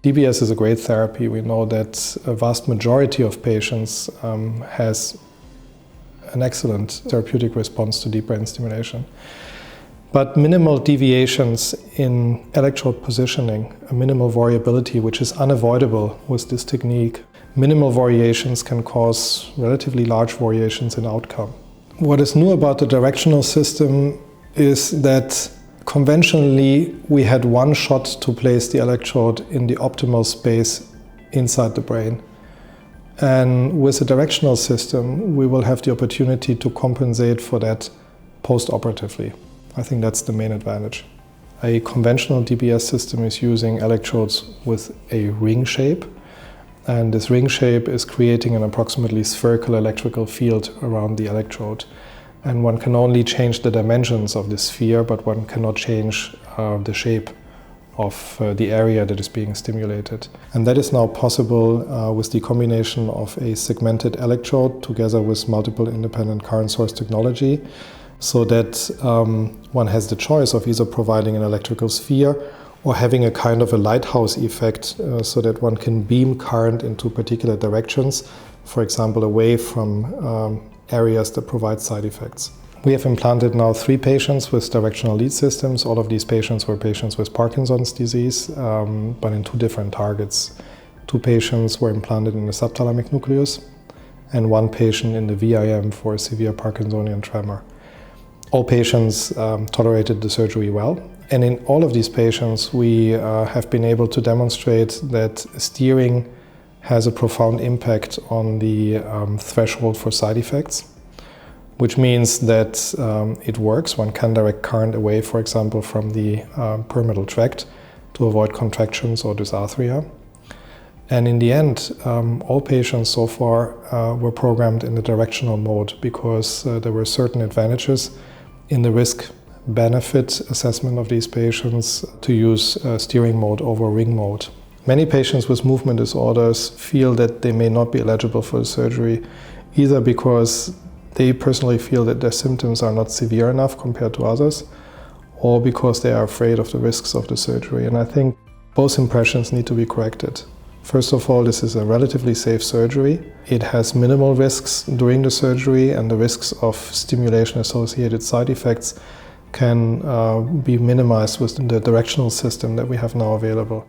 DBS is a great therapy. We know that a vast majority of patients has an excellent therapeutic response to deep brain stimulation. But minimal deviations in electrode positioning, a minimal variability, which is unavoidable with this technique, minimal variations can cause relatively large variations in outcome. What is new about the directional system is that conventionally we had one shot to place the electrode in the optimal space inside the brain. And with a directional system, we will have the opportunity to compensate for that post-operatively. I think that's the main advantage. A conventional DBS system is using electrodes with a ring shape, and this ring shape is creating an approximately spherical electrical field around the electrode. And one can only change the dimensions of the sphere, but one cannot change the shape of the area that is being stimulated. And that is now possible with the combination of a segmented electrode together with multiple independent current source technology, so that one has the choice of either providing an electrical sphere or having a kind of a lighthouse effect so that one can beam current into particular directions, for example, away from areas that provide side effects. We have implanted now 3 patients with directional lead systems. All of these patients were patients with Parkinson's disease, but in 2 different targets. 2 patients were implanted in the subthalamic nucleus and 1 patient in the VIM for severe Parkinsonian tremor. All patients tolerated the surgery well, and in all of these patients we have been able to demonstrate that steering has a profound impact on the threshold for side effects, which means that it works. One can direct current away, for example, from the pyramidal tract to avoid contractions or dysarthria. And in the end, all patients so far were programmed in the directional mode because there were certain advantages in the risk-benefit assessment of these patients to use steering mode over ring mode. Many patients with movement disorders feel that they may not be eligible for the surgery, either because they personally feel that their symptoms are not severe enough compared to others, or because they are afraid of the risks of the surgery. And I think both impressions need to be corrected. First of all, this is a relatively safe surgery. It has minimal risks during the surgery, and the risks of stimulation-associated side effects can be minimized with the directional system that we have now available.